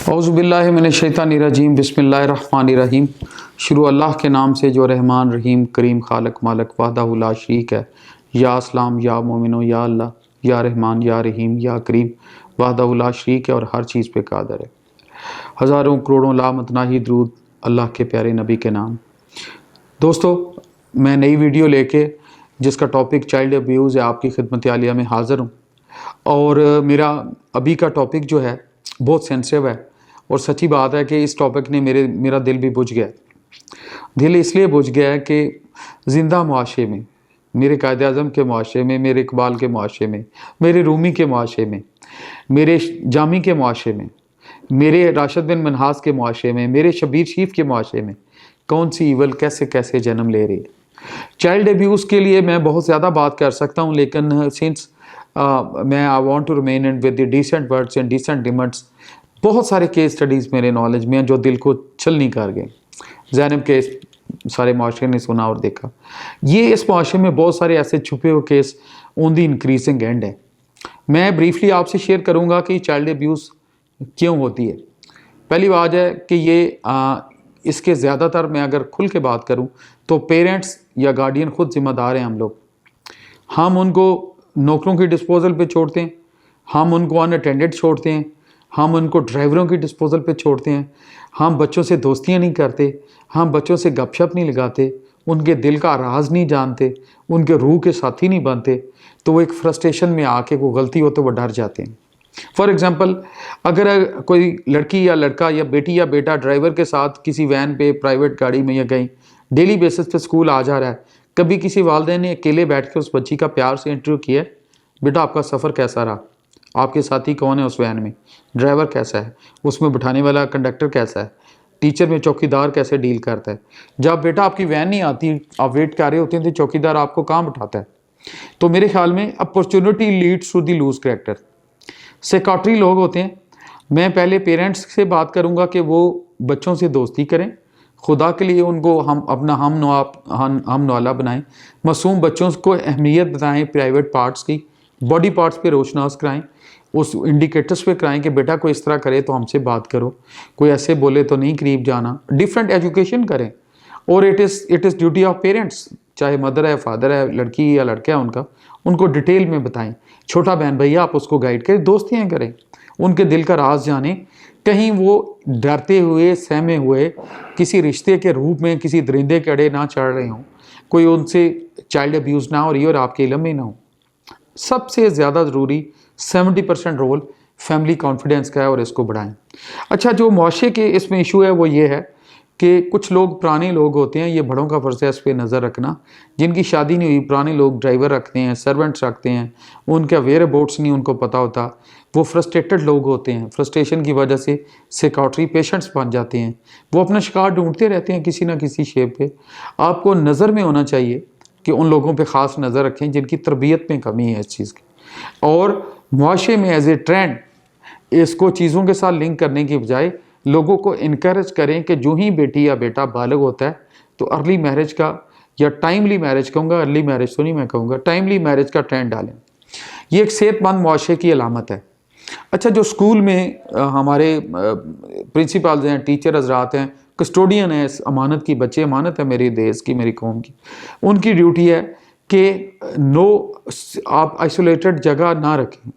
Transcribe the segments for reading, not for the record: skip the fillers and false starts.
औज़ुबिल्लाहि मिनश्शैतानिर्रजीम बिस्मिल्लाहिर्रहमानिर्रहीम। शुरू अल्लाह के नाम से जो रहमान रहीम करीम खालक मालक वाहदहु ला शरीक है। या अस्सलाम या मोमिनो या अल्लाह या रहमान या रहीम या करीम वाहदहु ला शरीक है और हर चीज़ पे कादर है। हज़ारों करोड़ों लामतनाही दरूद अल्लाह के प्यारे नबी के नाम। दोस्तों, मैं नई वीडियो लेके जिसका टॉपिक चाइल्ड अब्यूज़ है आपकी खिदमत आलिया में हाज़िर हूँ। और मेरा अभी का टॉपिक जो है बहुत सेंसिटिव है और सच्ची बात है कि इस टॉपिक ने मेरा दिल भी बुझ गया। दिल इसलिए बुझ गया है कि ज़िंदा मुआशरे में, मेरे कायद-ए-आज़म के मुआशरे में, मेरे इकबाल के मुआशरे में, मेरे रूमी के मुआशरे में, मेरे जामी के मुआशरे में, मेरे राशिद बिन मनहास के मुआशरे में, मेरे शबीर शीफ के मुआशरे में कौन सी ईवल कैसे कैसे जन्म ले रही है। चाइल्ड अब्यूज़ के लिए मैं बहुत ज़्यादा बात कर सकता हूँ, लेकिन सिंस मैं I want to remain and with the decent words and decent limits. बहुत सारे केस स्टडीज़ मेरे नॉलेज में हैं जो दिल को छल नहीं कर गए। ज़ैनब केस सारे माशरे ने सुना और देखा। ये इस माशरे में बहुत सारे ऐसे छुपे हुए case on the increasing and है। मैं ब्रीफली आपसे शेयर करूँगा कि चाइल्ड अब्यूज़ क्यों होती है। पहली बात है कि ये इसके ज़्यादातर मैं अगर खुल के बात करूँ तो पेरेंट्स या गार्डियन खुद ज़िम्मेदार हैं। हम उनको नौकरों की डिस्पोजल पे छोड़ते हैं, हम उनको अनअटेंडेड छोड़ते हैं, हम उनको ड्राइवरों की डिस्पोजल पे छोड़ते हैं, हम बच्चों से दोस्तियां नहीं करते, हम बच्चों से गपशप नहीं लगाते, उनके दिल का राज नहीं जानते, उनके रूह के साथी नहीं बनते। तो वो एक फ्रस्ट्रेशन में आके कोई गलती हो तो वो डर जाते हैं। फॉर एग्ज़ाम्पल, अगर कोई लड़की या लड़का या बेटी या बेटा ड्राइवर के साथ किसी वैन पे, प्राइवेट गाड़ी में या कहीं डेली बेसिस पे स्कूल आ जा रहा है, कभी किसी वालिदैन ने अकेले बैठ के उस बच्ची का प्यार से इंटरव्यू किया, बेटा आपका सफ़र कैसा रहा, आपके साथी कौन है उस वैन में, ड्राइवर कैसा है, उसमें बिठाने वाला कंडक्टर कैसा है, टीचर में चौकीदार कैसे डील करता है। जब बेटा आपकी वैन नहीं आती, आप वेट कर रहे होते हैं, तो चौकीदार आपको कहाँ बिठाता है। तो मेरे ख्याल में opportunity leads to the loose character. Secretary लोग होते हैं। मैं पहले पेरेंट्स से बात करूँगा कि वो बच्चों से दोस्ती करें, खुदा के लिए उनको हम अपना हम नवाला बनाएं, मासूम बच्चों को अहमियत बताएं, प्राइवेट पार्ट्स की, बॉडी पार्ट्स पे रोशनास कराएं, उस इंडिकेटर्स पे कराएं कि बेटा कोई इस तरह करे तो हमसे बात करो, कोई ऐसे बोले तो नहीं करीब जाना। डिफरेंट एजुकेशन करें। और it is duty of parents, चाहे मदर है, फादर है, लड़की या लड़का है, उनको डिटेल में बताएं। छोटा बहन भैया आप उसको गाइड करें, दोस्तियाँ करें, उनके दिल का राज जानें। कहीं वो डरते हुए, सहमे हुए किसी रिश्ते के रूप में किसी दरिंदे के अड़े ना चढ़ रहे हों, कोई उनसे चाइल्ड अब्यूज़ ना हो रही हो और आपके इल्म में ना हो। सबसे ज़्यादा ज़रूरी 70% रोल फैमिली कॉन्फिडेंस का है और इसको बढ़ाएं। अच्छा, जो मुआशरे के इसमें इशू है वो ये है कि कुछ लोग पुराने लोग होते हैं, ये बड़ों का फ़र्ज़ है इस पर नज़र रखना, जिनकी शादी नहीं हुई, पुराने लोग ड्राइवर रखते हैं, सर्वेंट्स रखते हैं, उनका वेयर अबाउट्स नहीं उनको पता होता, वो फ्रस्ट्रेटेड लोग होते हैं, फ्रस्ट्रेशन की वजह से साइकियाट्री पेशेंट्स बन जाते हैं, वो अपना शिकार ढूंढते रहते हैं किसी ना किसी शेप पे। आपको नज़र में होना चाहिए कि उन लोगों पे ख़ास नज़र रखें जिनकी तरबियत में कमी है इस चीज़ की। और मुआशरे में एज ए ट्रेंड इसको चीज़ों के साथ लिंक करने की बजाय लोगों को इनकरेज करें कि जो ही बेटी या बेटा बालिग होता है तो अर्ली मैरिज का, या टाइमली मैरिज कहूँगा, अर्ली मैरिज तो नहीं मैं कहूँगा, टाइमली मैरिज का ट्रेंड डालें। ये एक सेहतमंद मुआशरे की अलामत है। अच्छा, जो स्कूल में हमारे प्रिंसिपल्स हैं, टीचर हजरात हैं, कस्टोडियन हैं, इस अमानत की, बच्चे अमानत है मेरे देश की, मेरी कौम की, उनकी ड्यूटी है कि आप आइसोलेटेड जगह ना रखें,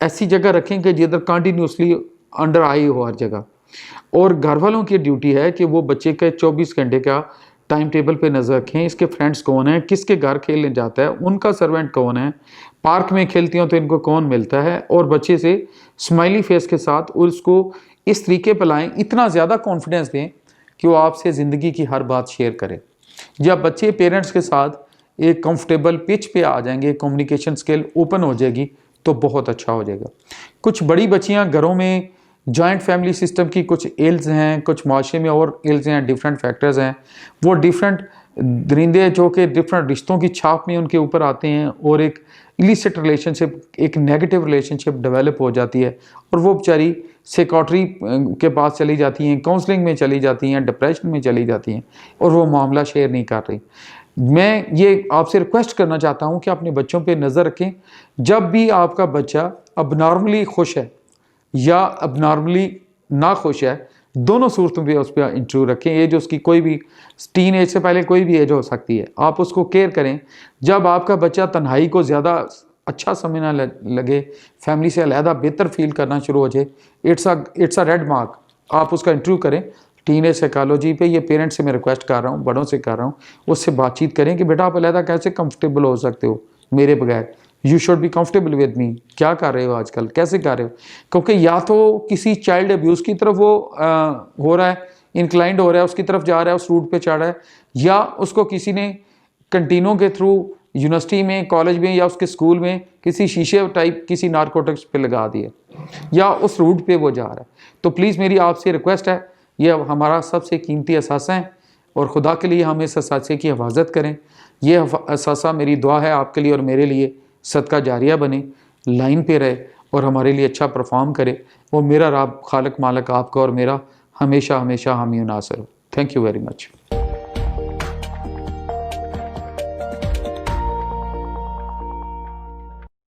ऐसी जगह रखें कि जिधर कंटिन्यूसली अंडर आई हो हर जगह। और घर वालों की ड्यूटी है कि वो बच्चे के 24 घंटे का टाइम टेबल पे नज़र रखें, इसके फ्रेंड्स कौन हैं, किसके घर खेलने जाता है, उनका सर्वेंट कौन है, पार्क में खेलती हो तो इनको कौन मिलता है, और बच्चे से स्माइली फेस के साथ उसको इस तरीके पर लाएँ, इतना ज़्यादा कॉन्फिडेंस दें कि वो आपसे ज़िंदगी की हर बात शेयर करें। जब बच्चे पेरेंट्स के साथ एक कंफर्टेबल पिच पे आ जाएंगे, कम्युनिकेशन स्किल ओपन हो जाएगी, तो बहुत अच्छा हो जाएगा। कुछ बड़ी बच्चियाँ घरों में जॉइंट फैमिली सिस्टम की कुछ एल्स हैं, कुछ माशरे में और एल्स हैं, डिफरेंट फैक्टर्स हैं, वो डिफरेंट दरिंदे जो कि डिफरेंट रिश्तों की छाप में उनके ऊपर आते हैं और एक इलिसिट रिलेशनशिप, एक नेगेटिव रिलेशनशिप डेवलप हो जाती है और वो बेचारी साइकियाट्री के पास चली जाती हैं, काउंसलिंग में चली जाती हैं, डिप्रेशन में चली जाती हैं और वो मामला शेयर नहीं कर रही। मैं ये आपसे रिक्वेस्ट करना चाहता हूँ कि अपने बच्चों पे नज़र रखें। जब भी आपका बच्चा अब नॉर्मली खुश है या अब नॉर्मली नाखुश है, दोनों सूरतों पे उस पर इंटरव्यू रखें। ये जो उसकी कोई भी टीन एज से पहले कोई भी एज हो सकती है, आप उसको केयर करें। जब आपका बच्चा तन्हाई को ज़्यादा अच्छा समझना लगे, फैमिली से अलहदा बेहतर फील करना शुरू हो जाए, इट्स अ रेड मार्क। आप उसका इंटरव्यू करें टीन एज साइकोलॉजी पे। ये पेरेंट्स से मैं रिक्वेस्ट कर रहा हूँ, बड़ों से कर रहा हूँ, उससे बातचीत करें कि बेटा आप अलहदा कैसे कंफर्टेबल हो सकते हो मेरे बगैर। You should be comfortable with me. क्या कर रहे हो आजकल, कैसे कर रहे हो? क्योंकि या तो किसी चाइल्ड अब्यूज़ की तरफ वो हो रहा है, इंक्लाइंड हो रहा है, उसकी तरफ जा रहा है, उस रूट पे चढ़ रहा है, या उसको किसी ने कंटीनों के थ्रू यूनिवर्सिटी में, कॉलेज में या उसके स्कूल में किसी शीशे टाइप किसी नारकोटिक्स पे लगा दिए, या उस रूट पे वो जा रहा है। तो प्लीज़ मेरी आपसे रिक्वेस्ट है, ये हमारा सबसे कीमती असासा है और खुदा के लिए हम इस असासे की हिफाजत करें। ये असासा मेरी दुआ है आपके लिए और मेरे लिए सदका जारिया बने, लाइन पे रहे और हमारे लिए अच्छा परफॉर्म करे। वो मेरा रब खालिक मालिक आपका और मेरा हमेशा हमेशा हामी नासर हो। Thank you very much.